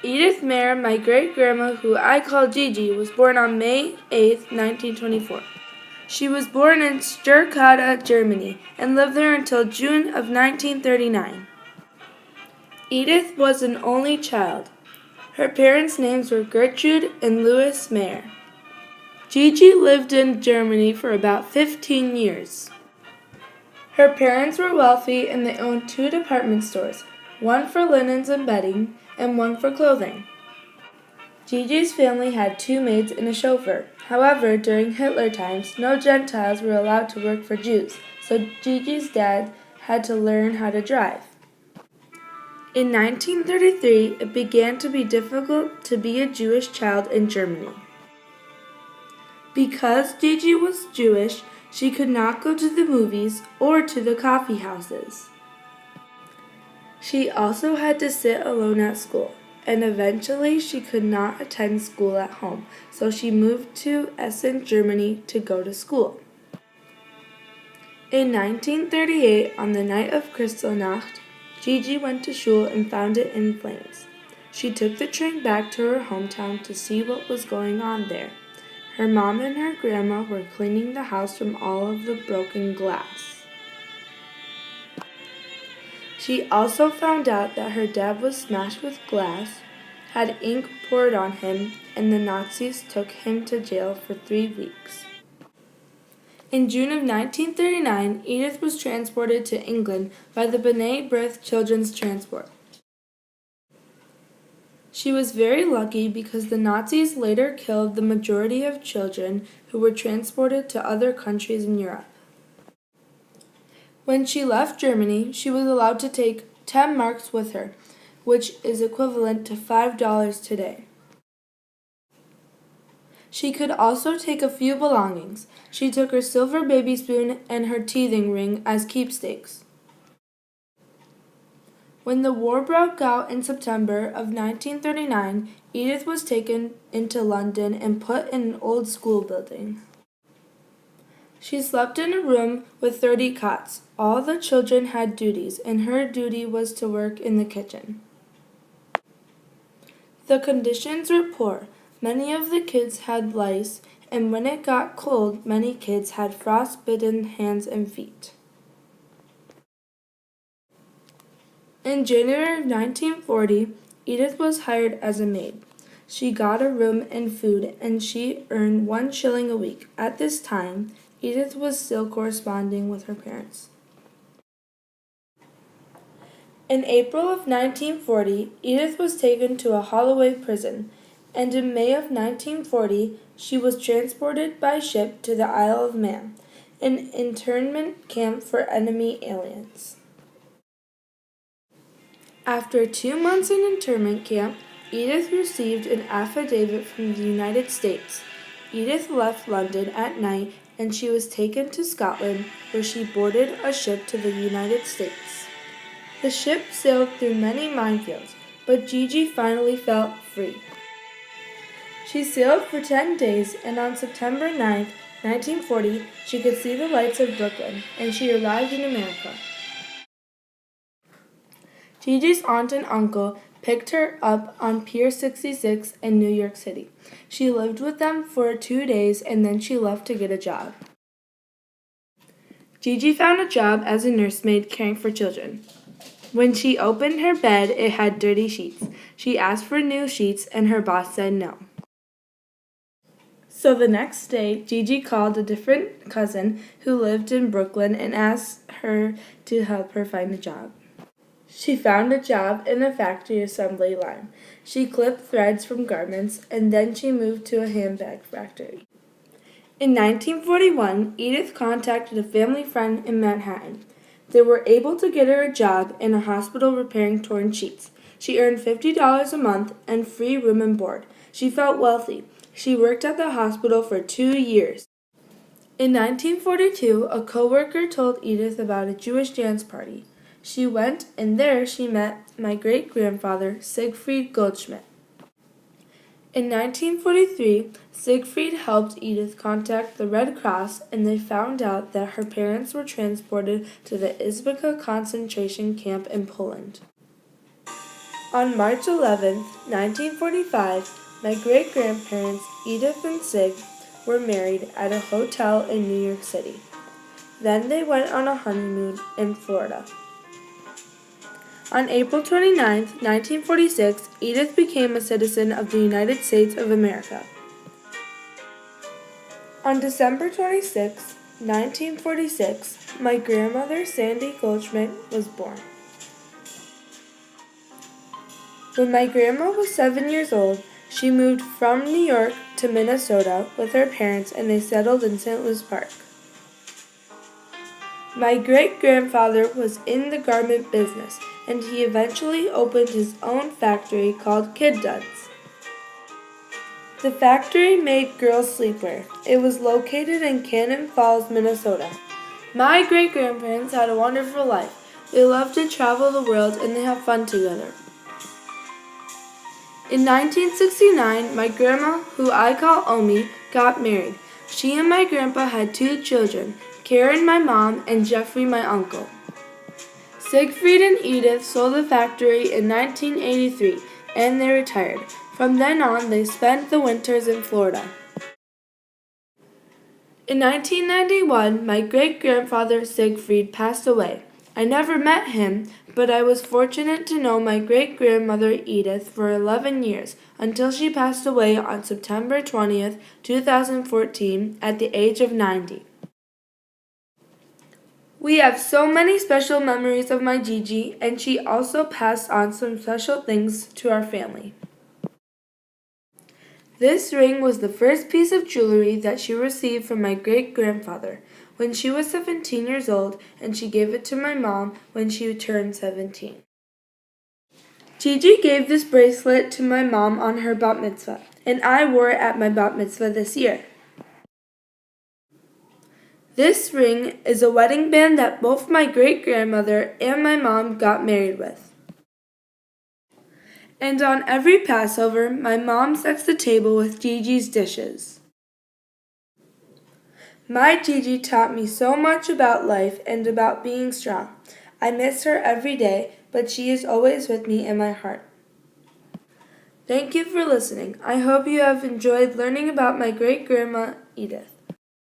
Edith Mayer, my great-grandma, who I call Gigi, was born on May 8, 1924. She was born in Stuttgart, Germany, and lived there until June of 1939. Edith was an only child. Her parents' names were Gertrude and Louis Mayer. Gigi lived in Germany for about 15 years. Her parents were wealthy and they owned 2 department stores, one for linens and bedding and one for clothing. Gigi's family had 2 maids and a chauffeur. However, during Hitler times, no Gentiles were allowed to work for Jews, so Gigi's dad had to learn how to drive. In 1933, it began to be difficult to be a Jewish child in Germany. Because Gigi was Jewish, she could not go to the movies or to the coffee houses. She also had to sit alone at school, and eventually she could not attend school at home, so she moved to Essen, Germany to go to school. In 1938, on the night of Kristallnacht, Gigi went to shul and found it in flames. She took the train back to her hometown to see what was going on there. Her mom and her grandma were cleaning the house from all of the broken glass. She also found out that her dad was smashed with glass, had ink poured on him, and the Nazis took him to jail for 3 weeks. In June of 1939, Edith was transported to England by the B'nai B'rith Children's Transport. She was very lucky because the Nazis later killed the majority of children who were transported to other countries in Europe. When she left Germany, she was allowed to take 10 marks with her, which is equivalent to $5 today. She could also take a few belongings. She took her silver baby spoon and her teething ring as keepsakes. When the war broke out in September of 1939, Edith was taken into London and put in an old school building. She slept in a room with 30 cots. All the children had duties, and her duty was to work in the kitchen. The conditions were poor. Many of the kids had lice, and when it got cold, many kids had frost-bitten hands and feet. In January of 1940, Edith was hired as a maid. She got a room and food, and she earned 1 shilling a week. At this time, Edith was still corresponding with her parents. In April of 1940, Edith was taken to a Holloway prison, and in May of 1940, she was transported by ship to the Isle of Man, an internment camp for enemy aliens. After 2 months in internment camp, Edith received an affidavit from the United States. Edith left London at night and she was taken to Scotland, where she boarded a ship to the United States. The ship sailed through many minefields, but Gigi finally felt free. She sailed for 10 days, and on September 9, 1940, she could see the lights of Brooklyn, and she arrived in America. Gigi's aunt and uncle picked her up on Pier 66 in New York City. She lived with them for 2 days, and then she left to get a job. Gigi found a job as a nursemaid caring for children. When she opened her bed, it had dirty sheets. She asked for new sheets, and her boss said no. So the next day, Gigi called a different cousin who lived in Brooklyn and asked her to help her find a job. She found a job in a factory assembly line. She clipped threads from garments, and then she moved to a handbag factory. In 1941, Edith contacted a family friend in Manhattan. They were able to get her a job in a hospital repairing torn sheets. She earned $50 a month and free room and board. She felt wealthy. She worked at the hospital for 2 years. In 1942, a coworker told Edith about a Jewish dance party. She went, and there she met my great-grandfather, Siegfried Goldschmidt. In 1943, Siegfried helped Edith contact the Red Cross, and they found out that her parents were transported to the Izbica concentration camp in Poland. On March 11, 1945, my great-grandparents Edith and Sig were married at a hotel in New York City. Then they went on a honeymoon in Florida. On April 29, 1946, Edith became a citizen of the United States of America. On December 26, 1946, my grandmother Sandy Goldschmidt was born. When my grandma was 7 years old, she moved from New York to Minnesota with her parents and they settled in St. Louis Park. My great-grandfather was in the garment business and he eventually opened his own factory called Kid Duds. The factory made girls' sleepwear. It was located in Cannon Falls, Minnesota. My great-grandparents had a wonderful life. They loved to travel the world and they had fun together. In 1969, my grandma, who I call Omi, got married. She and my grandpa had 2 children, Karen, my mom, and Jeffrey, my uncle. Siegfried and Edith sold the factory in 1983, and they retired. From then on, they spent the winters in Florida. In 1991, my great-grandfather Siegfried passed away. I never met him, but I was fortunate to know my great-grandmother Edith for 11 years, until she passed away on September 20th, 2014, at the age of 90. We have so many special memories of my Gigi, and she also passed on some special things to our family. This ring was the first piece of jewelry that she received from my great-grandfather when she was 17 years old, and she gave it to my mom when she turned 17. Gigi gave this bracelet to my mom on her bat mitzvah, and I wore it at my bat mitzvah this year. This ring is a wedding band that both my great-grandmother and my mom got married with. And on every Passover, my mom sets the table with Gigi's dishes. My Gigi taught me so much about life and about being strong. I miss her every day, but she is always with me in my heart. Thank you for listening. I hope you have enjoyed learning about my great-grandma Edith.